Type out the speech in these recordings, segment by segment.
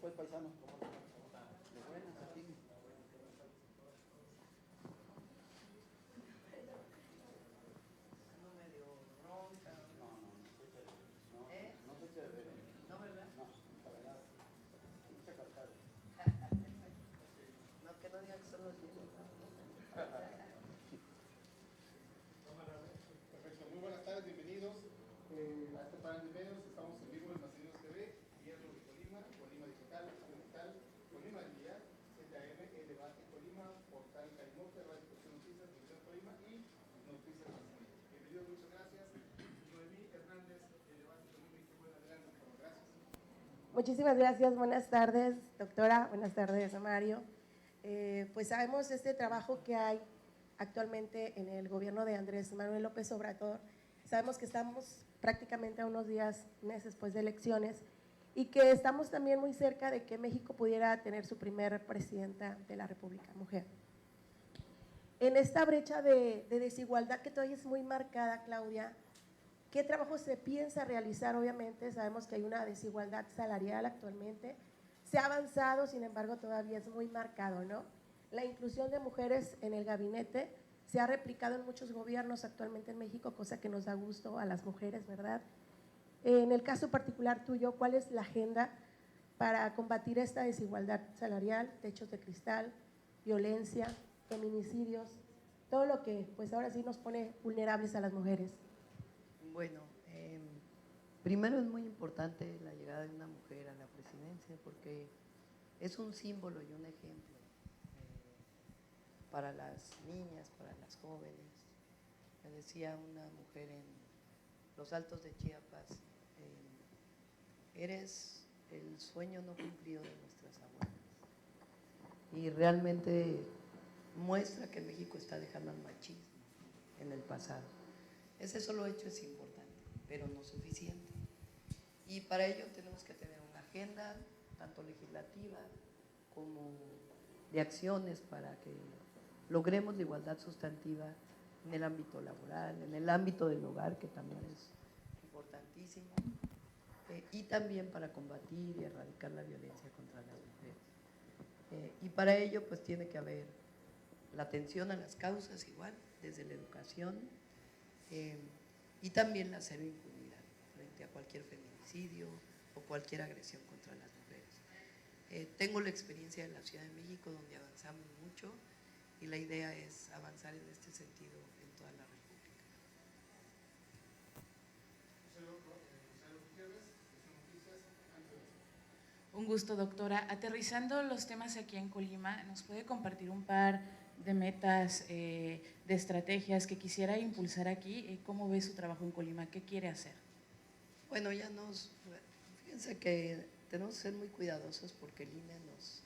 pues, paisanos, de buenas aquí. Medio ronca. No se chévere. No, ¿verdad? No, para nada. Mucha calcada. No, que no digan que son los hielos. Perfecto, muy buenas tardes, bienvenidos a este panel de medios. Estamos en vivo en Naciones TV, Hierro de Colima, Colima Digital, Acción Digital, Colima al Día, 7 AM, El Debate Colima, Portal Caimote, Radio Cuestión Noticias, Televisión Colima y Noticias Nacionales. Bienvenidos, muchas gracias. Noemí Hernández, El Debate Colima, y qué bueno, adelante, por favor, gracias. Muchísimas gracias, buenas tardes, doctora, buenas tardes, Mario. Pues sabemos este trabajo que hay actualmente en el gobierno de Andrés Manuel López Obrador. Sabemos que estamos prácticamente a unos días, meses después de elecciones y que estamos también muy cerca de que México pudiera tener su primer presidenta de la República, mujer. En esta brecha de desigualdad que todavía es muy marcada, Claudia, ¿qué trabajo se piensa realizar? Obviamente sabemos que hay una desigualdad salarial actualmente, se ha avanzado, sin embargo todavía es muy marcado, ¿no? La inclusión de mujeres en el gabinete se ha replicado en muchos gobiernos actualmente en México, cosa que nos da gusto a las mujeres, ¿verdad? En el caso particular tuyo, ¿cuál es la agenda para combatir esta desigualdad salarial, techos de cristal, violencia, feminicidios, todo lo que pues ahora sí nos pone vulnerables a las mujeres? Bueno, primero es muy importante la llegada de una mujer a la presidencia porque es un símbolo y un ejemplo para las niñas, para las jóvenes. Me decía una mujer en los Altos de Chiapas, eres el sueño no cumplido de nuestras abuelas. Y realmente muestra que México está dejando el machismo en el pasado. Ese solo hecho es importante, pero no suficiente. Y para ello tenemos que tener una agenda, tanto legislativa como de acciones para que logremos la igualdad sustantiva en el ámbito laboral, en el ámbito del hogar, que también es importantísimo, y también para combatir y erradicar la violencia contra las mujeres. Y para ello pues tiene que haber la atención a las causas igual, desde la educación, y también la cero impunidad frente a cualquier feminicidio o cualquier agresión contra las mujeres. Tengo la experiencia de la Ciudad de México donde avanzamos mucho y la idea es avanzar en este sentido en toda la República. Un gusto, doctora. Aterrizando los temas aquí en Colima, ¿nos puede compartir un par de metas, de estrategias que quisiera impulsar aquí? ¿Cómo ve su trabajo en Colima? ¿Qué quiere hacer? Bueno, fíjense que tenemos que ser muy cuidadosos porque el INE nos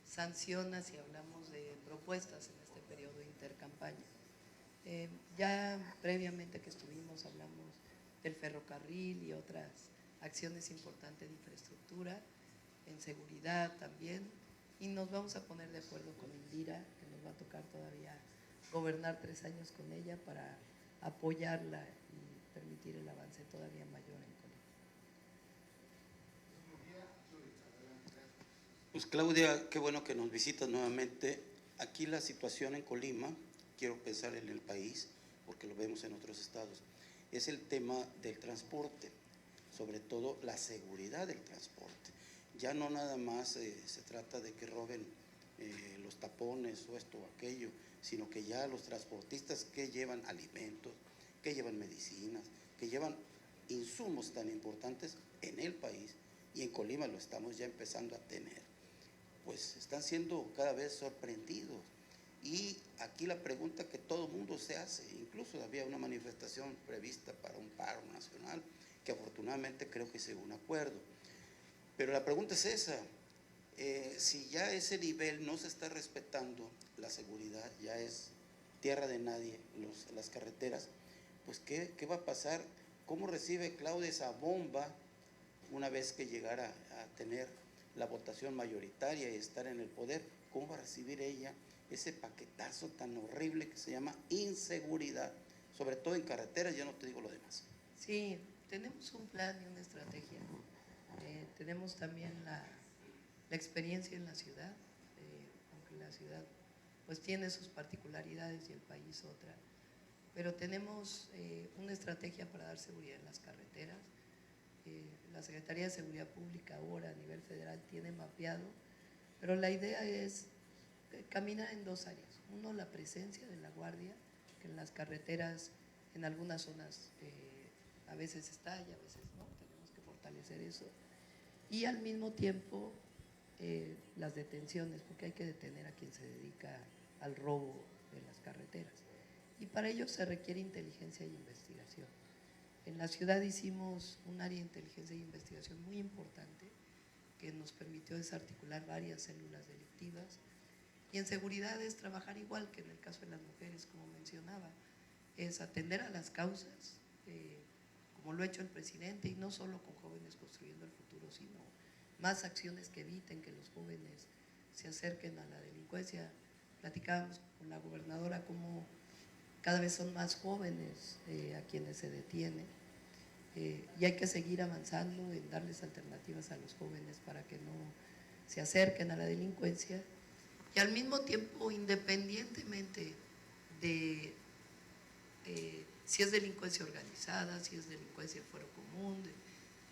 sanciona si hablamos de propuestas en este periodo de intercampaña. Ya previamente que estuvimos hablamos del ferrocarril y otras acciones importantes de infraestructura, en seguridad también, y nos vamos a poner de acuerdo con Indira, que nos va a tocar todavía gobernar 3 años con ella para apoyarla y permitir el avance todavía mayor en Colima. Pues Claudia, qué bueno que nos visitas nuevamente. Aquí la situación en Colima, quiero pensar en el país, porque lo vemos en otros estados, es el tema del transporte, sobre todo la seguridad del transporte. Ya no nada más se trata de que roben los tapones o esto o aquello, sino que ya los transportistas que llevan alimentos, que llevan medicinas, que llevan insumos tan importantes en el país, y en Colima lo estamos ya empezando a tener, pues están siendo cada vez sorprendidos. Y aquí la pregunta que todo mundo se hace, incluso había una manifestación prevista para un paro nacional, que afortunadamente creo que se hubo un acuerdo. Pero la pregunta es esa, si ya ese nivel no se está respetando, la seguridad ya es tierra de nadie, las carreteras, pues ¿qué va a pasar? ¿Cómo recibe Claudia esa bomba una vez que llegara a tener la votación mayoritaria y estar en el poder? ¿Cómo va a recibir ella ese paquetazo tan horrible que se llama inseguridad, sobre todo en carreteras? Ya no te digo lo demás. Sí, tenemos un plan y una estrategia. Tenemos también la experiencia en la ciudad, aunque la ciudad pues tiene sus particularidades y el país otra, pero tenemos una estrategia para dar seguridad en las carreteras. La Secretaría de Seguridad Pública ahora a nivel federal tiene mapeado, pero la idea es caminar en dos áreas. Uno, la presencia de la guardia, que en las carreteras, en algunas zonas a veces está y a veces no, tenemos que fortalecer eso. Y al mismo tiempo las detenciones, porque hay que detener a quien se dedica al robo de las carreteras. Y para ello se requiere inteligencia y investigación. En la ciudad hicimos un área de inteligencia y investigación muy importante que nos permitió desarticular varias células delictivas. Y en seguridad es trabajar igual que en el caso de las mujeres, como mencionaba, es atender a las causas, como lo ha hecho el presidente, y no solo con Jóvenes Construyendo el Futuro, sino más acciones que eviten que los jóvenes se acerquen a la delincuencia. Platicábamos con la gobernadora cómo cada vez son más jóvenes a quienes se detienen, y hay que seguir avanzando en darles alternativas a los jóvenes para que no se acerquen a la delincuencia, y al mismo tiempo, independientemente de si es delincuencia organizada, si es delincuencia de fuero común, de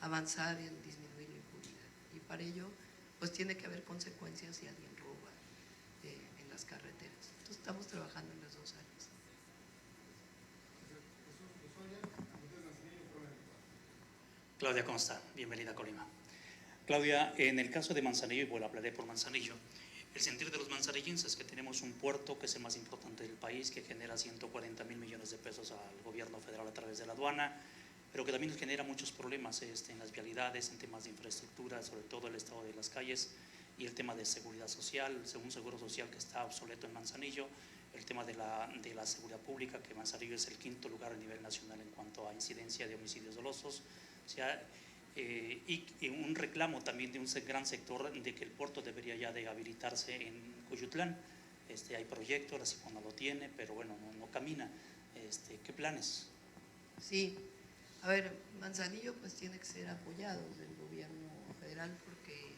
avanzar en disminuir la impunidad. Y para ello, pues tiene que haber consecuencias si alguien roba en las carreteras. Entonces estamos trabajando en las dos áreas. Claudia Consta, bienvenida a Colima. Claudia, en el caso de Manzanillo, y bueno, hablaré por Manzanillo, el sentir de los manzanillenses es que tenemos un puerto que es el más importante del país, que genera 140.000 millones de pesos al gobierno federal a través de la aduana, pero que también nos genera muchos problemas en las vialidades, en temas de infraestructura, sobre todo el estado de las calles y el tema de seguridad social, un seguro social que está obsoleto en Manzanillo, el tema de la seguridad pública, que Manzanillo es el 5º lugar a nivel nacional en cuanto a incidencia de homicidios dolosos, o sea, y un reclamo también de un gran sector de que el puerto debería ya de habilitarse en Cuyutlán. Hay proyectos, la CIPON no lo tiene, pero bueno, no camina. ¿Qué planes? Sí, a ver, Manzanillo pues tiene que ser apoyado del gobierno federal porque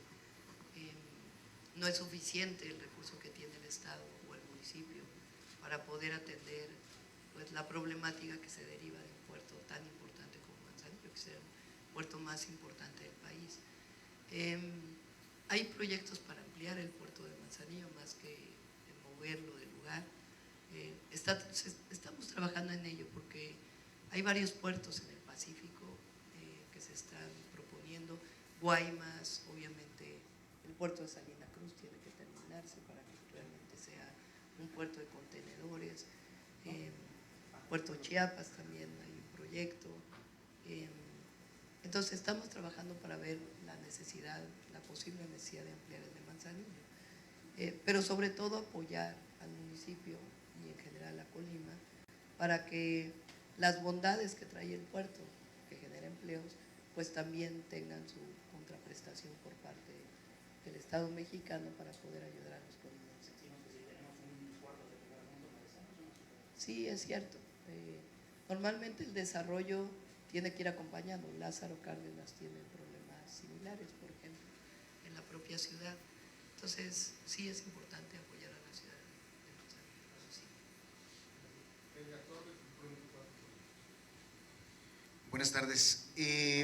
no es suficiente el recurso que tiene el Estado o el municipio para poder atender pues la problemática que se deriva de un puerto tan importante como Manzanillo, que es el puerto más importante del país. Hay proyectos para ampliar el puerto de Manzanillo más que moverlo del lugar. Estamos trabajando en ello porque hay varios puertos en el Pacífico que se están proponiendo. Guaymas, obviamente, el puerto de Salina Cruz tiene que terminarse para que realmente sea un puerto de contenedores. Puerto Chiapas también hay un proyecto. Entonces estamos trabajando para ver la necesidad, la posible necesidad de ampliar el de Manzanillo, pero sobre todo apoyar al municipio y en general a Colima para que las bondades que trae el puerto, que genera empleos, pues también tengan su contraprestación por parte del Estado mexicano para poder ayudar a los colimenses. Sí, es cierto. Normalmente el desarrollo tiene que ir acompañando. Lázaro Cárdenas tiene problemas similares, por ejemplo, en la propia ciudad. Entonces, sí es importante apoyar a la ciudad de Manzanillo. Sí. Buenas tardes.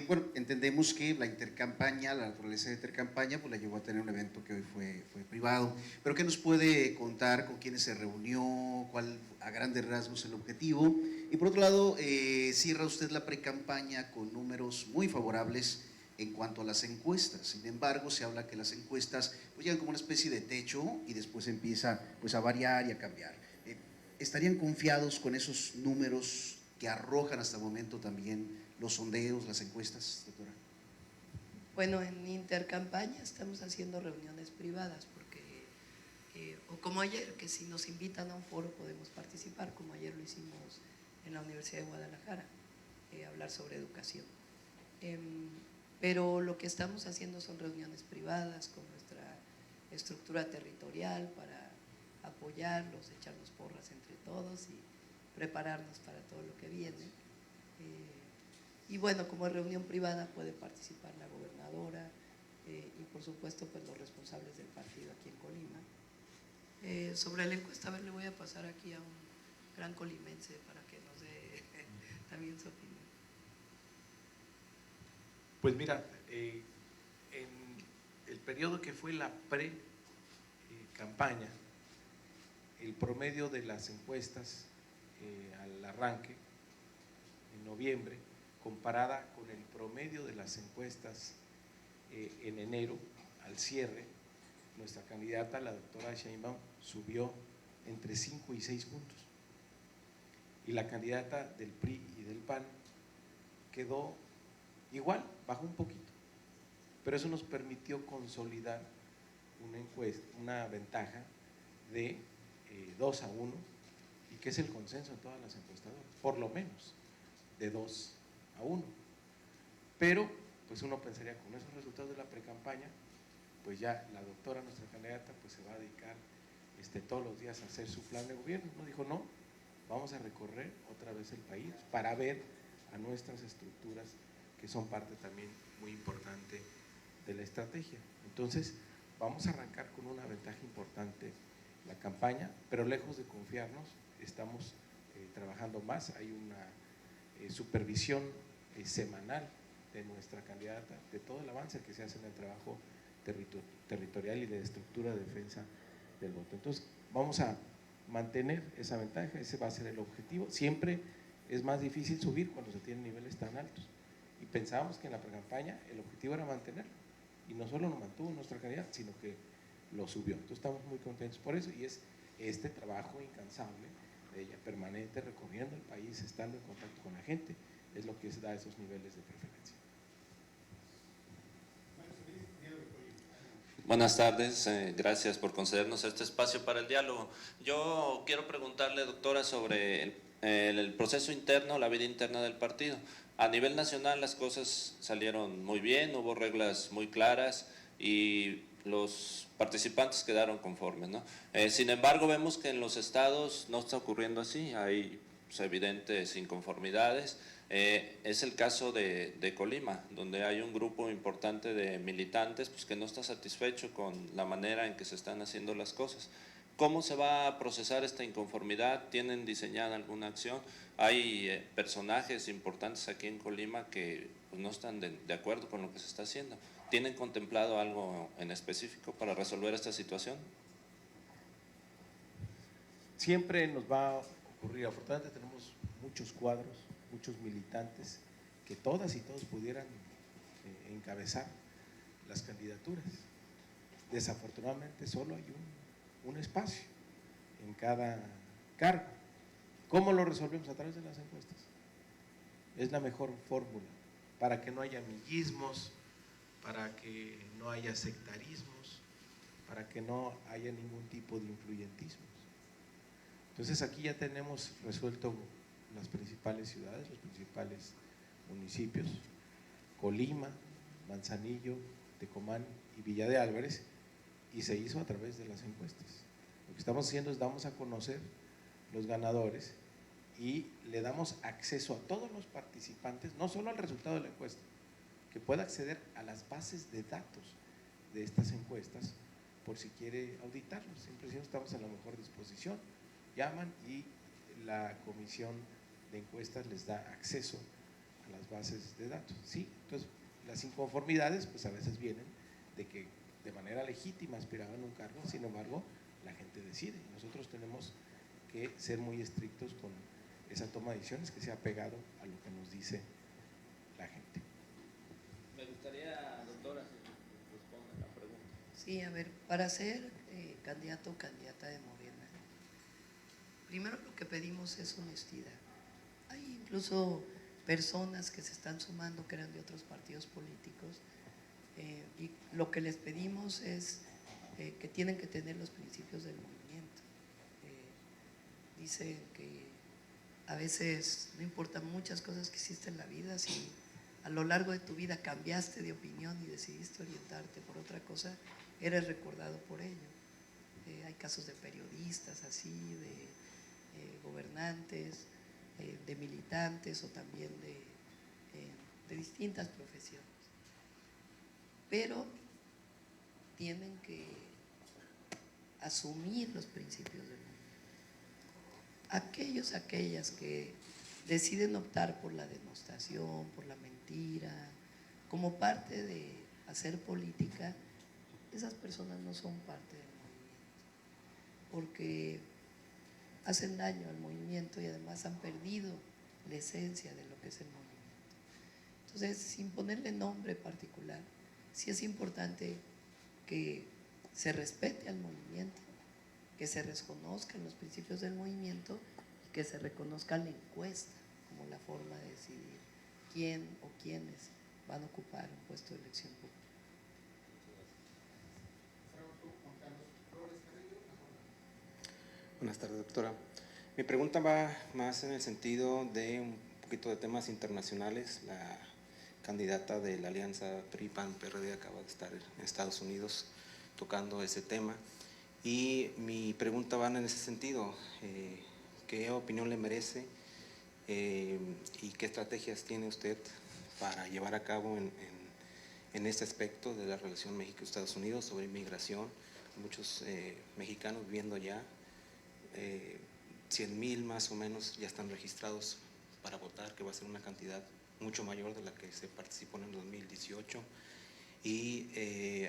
Bueno, entendemos que la intercampaña, la naturaleza de intercampaña, pues la llevó a tener un evento que hoy fue privado. Pero ¿qué nos puede contar con quiénes se reunió, cuál a grandes rasgos el objetivo? Y por otro lado, cierra usted la precampaña con números muy favorables en cuanto a las encuestas. Sin embargo, se habla que las encuestas pues llegan como una especie de techo y después empieza pues a variar y a cambiar. ¿Estarían confiados con esos números que arrojan hasta el momento también los sondeos, las encuestas, doctora? Bueno, en intercampaña estamos haciendo reuniones privadas porque, o como ayer, que si nos invitan a un foro podemos participar, como ayer lo hicimos en la Universidad de Guadalajara, hablar sobre educación. Pero lo que estamos haciendo son reuniones privadas con nuestra estructura territorial para apoyarlos, echarnos porras entre todos y prepararnos para todo lo que viene. Y bueno, como reunión privada puede participar la gobernadora, y por supuesto pues los responsables del partido aquí en Colima. Sobre la encuesta, a ver, le voy a pasar aquí a un gran colimense para que nos dé también su opinión. Pues mira, en el periodo que fue la pre-campaña, el promedio de las encuestas al arranque, en noviembre, comparada con el promedio de las encuestas en enero, al cierre, nuestra candidata, la doctora Sheinbaum, subió entre 5 y 6 puntos. Y la candidata del PRI y del PAN quedó igual, bajó un poquito. Pero eso nos permitió consolidar una ventaja de 2-1, y que es el consenso en todas las encuestadoras, por lo menos de 2-1. Pero pues uno pensaría, con esos resultados de la precampaña, pues ya la doctora, nuestra candidata, pues se va a dedicar todos los días a hacer su plan de gobierno. No dijo, no, vamos a recorrer otra vez el país para ver a nuestras estructuras, que son parte también muy importante de la estrategia. Entonces, vamos a arrancar con una ventaja importante la campaña, pero lejos de confiarnos, estamos trabajando más. Hay una supervisión semanal de nuestra candidata, de todo el avance que se hace en el trabajo territorial y de estructura de defensa del voto. Entonces, vamos a mantener esa ventaja, ese va a ser el objetivo. Siempre es más difícil subir cuando se tienen niveles tan altos, y pensábamos que en la precampaña el objetivo era mantenerlo, y no solo lo mantuvo nuestra candidata, sino que lo subió. Entonces estamos muy contentos por eso, y es este trabajo incansable de ella, permanente, recorriendo el país, estando en contacto con la gente, es lo que da esos niveles de preferencia. Buenas tardes, gracias por concedernos este espacio para el diálogo. Yo quiero preguntarle, doctora, sobre el proceso interno, la vida interna del partido. A nivel nacional las cosas salieron muy bien, hubo reglas muy claras y los participantes quedaron conformes, ¿no? Sin embargo, vemos que en los estados no está ocurriendo así, hay pues, evidentes inconformidades. Es el caso de Colima, donde hay un grupo importante de militantes pues, que no está satisfecho con la manera en que se están haciendo las cosas. ¿Cómo se va a procesar esta inconformidad? ¿Tienen diseñada alguna acción? Hay personajes importantes aquí en Colima que pues, no están de acuerdo con lo que se está haciendo. ¿Tienen contemplado algo en específico para resolver esta situación? Siempre nos va a ocurrir, afortunadamente tenemos muchos cuadros, muchos militantes, que todas y todos pudieran encabezar las candidaturas. Desafortunadamente solo hay un espacio en cada cargo. ¿Cómo lo resolvemos? A través de las encuestas. Es la mejor fórmula para que no haya amiguismos, para que no haya sectarismos, para que no haya ningún tipo de influyentismos. Entonces aquí ya tenemos resuelto las principales ciudades, los principales municipios, Colima, Manzanillo, Tecomán y Villa de Álvarez, y se hizo a través de las encuestas. Lo que estamos haciendo es damos a conocer los ganadores y le damos acceso a todos los participantes, no solo al resultado de la encuesta, que pueda acceder a las bases de datos de estas encuestas por si quiere auditarlos. Siempre estamos a la mejor disposición. Llaman y la comisión de encuestas les da acceso a las bases de datos. Sí, entonces las inconformidades pues a veces vienen de que de manera legítima aspiraban a un cargo, sin embargo la gente decide. Nosotros tenemos que ser muy estrictos con esa toma de decisiones, que sea pegado a lo que nos dice la gente. Me gustaría, doctora, si responde la pregunta. Sí, a ver, para ser candidato o candidata de Morena, primero lo que pedimos es honestidad. Hay incluso personas que se están sumando que eran de otros partidos políticos y lo que les pedimos es que tienen que tener los principios del movimiento. Dicen que a veces no importan muchas cosas que hiciste en la vida, si a lo largo de tu vida cambiaste de opinión y decidiste orientarte por otra cosa, eres recordado por ello. Hay casos de periodistas así, de gobernantes, de militantes o también de distintas profesiones. Pero tienen que asumir los principios del movimiento. Aquellas que deciden optar por la denostación, por la mentira, como parte de hacer política, esas personas no son parte del movimiento, porque hacen daño al movimiento y además han perdido la esencia de lo que es el movimiento. Entonces, sin ponerle nombre particular, sí es importante que se respete al movimiento, que se reconozcan los principios del movimiento y que se reconozca la encuesta como la forma de decidir quién o quiénes van a ocupar un puesto de elección pública. Buenas tardes, doctora. Mi pregunta va más en el sentido de un poquito de temas internacionales. La candidata de la alianza PRI-PAN-PRD acaba de estar en Estados Unidos tocando ese tema. Y mi pregunta va en ese sentido. ¿Qué opinión le merece y qué estrategias tiene usted para llevar a cabo en este aspecto de la relación México-Estados Unidos sobre inmigración? Muchos mexicanos viviendo allá, 100,000 más o menos ya están registrados para votar, que va a ser una cantidad mucho mayor de la que se participó en el 2018. Y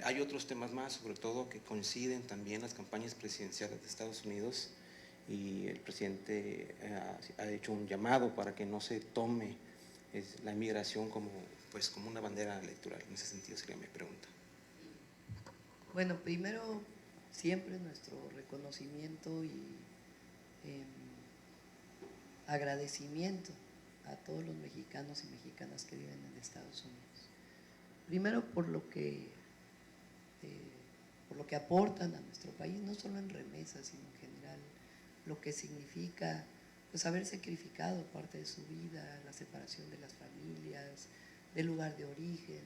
hay otros temas más, sobre todo que coinciden también las campañas presidenciales de Estados Unidos, y el presidente ha hecho un llamado para que no se tome la inmigración como una bandera electoral. En ese sentido sería mi pregunta. Bueno, primero, siempre nuestro reconocimiento y agradecimiento a todos los mexicanos y mexicanas que viven en Estados Unidos. Primero por lo que aportan a nuestro país, no solo en remesas, sino en general, lo que significa pues haber sacrificado parte de su vida, la separación de las familias, del lugar de origen,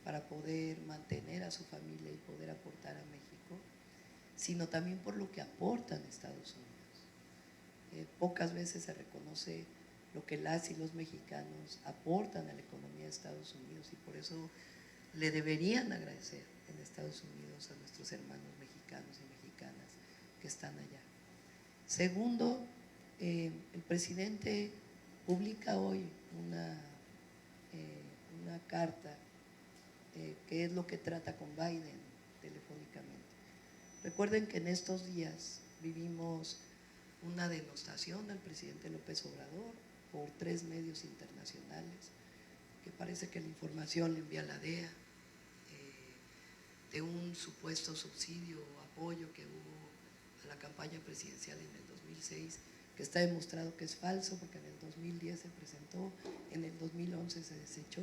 para poder mantener a su familia y poder aportar a México, sino también por lo que aportan a Estados Unidos. Pocas veces se reconoce lo que las y los mexicanos aportan a la economía de Estados Unidos, y por eso le deberían agradecer en Estados Unidos a nuestros hermanos mexicanos y mexicanas que están allá. Segundo, el presidente publica hoy una carta que es lo que trata con Biden telefónicamente. Recuerden que en estos días vivimos una denostación al presidente López Obrador por 3 medios internacionales, que parece que la información le envía la DEA, de un supuesto subsidio o apoyo que hubo a la campaña presidencial en el 2006, que está demostrado que es falso, porque en el 2010 se presentó, en el 2011 se desechó,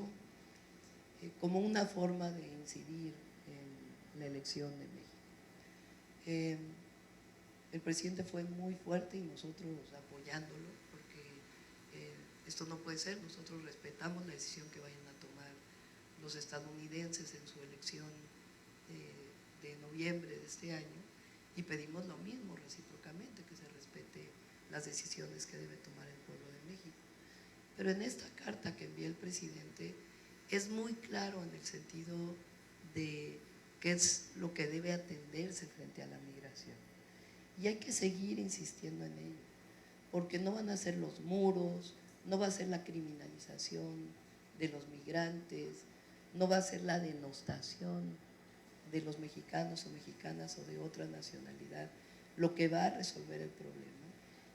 como una forma de incidir en la elección de México. El presidente fue muy fuerte y nosotros apoyándolo, porque esto no puede ser. Nosotros respetamos la decisión que vayan a tomar los estadounidenses en su elección de noviembre de este año, y pedimos lo mismo recíprocamente, que se respete las decisiones que debe tomar el pueblo de México. Pero en esta carta que envía el presidente es muy claro en el sentido de qué es lo que debe atenderse frente a la migración, y hay que seguir insistiendo en ello, porque no van a ser los muros, no va a ser la criminalización de los migrantes, no va a ser la denostación de los mexicanos o mexicanas o de otra nacionalidad lo que va a resolver el problema,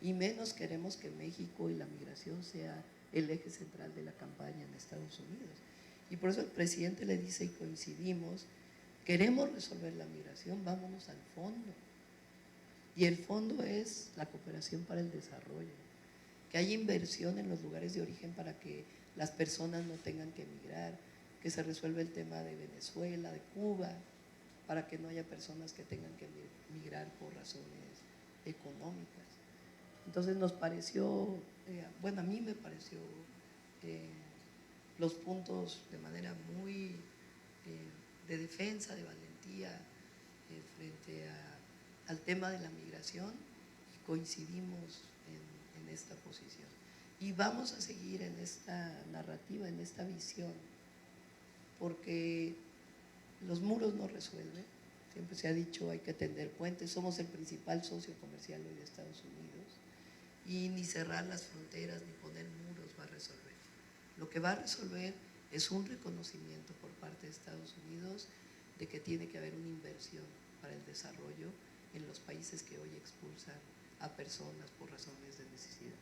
y menos queremos que México y la migración sea el eje central de la campaña en Estados Unidos. Y por eso el presidente le dice, y coincidimos, queremos resolver la migración, vámonos al fondo. Y el fondo es la cooperación para el desarrollo, que haya inversión en los lugares de origen para que las personas no tengan que emigrar, que se resuelva el tema de Venezuela, de Cuba, para que no haya personas que tengan que migrar por razones económicas. Entonces nos pareció, bueno, a mí me pareció los puntos de manera muy de defensa, de valentía frente al tema de la migración, y coincidimos en esta posición. Y vamos a seguir en esta narrativa, en esta visión, porque los muros no resuelven, Siempre se ha dicho hay que tender puentes, somos el principal socio comercial hoy de Estados Unidos y ni cerrar las fronteras ni poner muros va a resolver. Lo que va a resolver es un reconocimiento por parte de Estados Unidos de que tiene que haber una inversión para el desarrollo en los países que hoy expulsan a personas por razones de necesidad.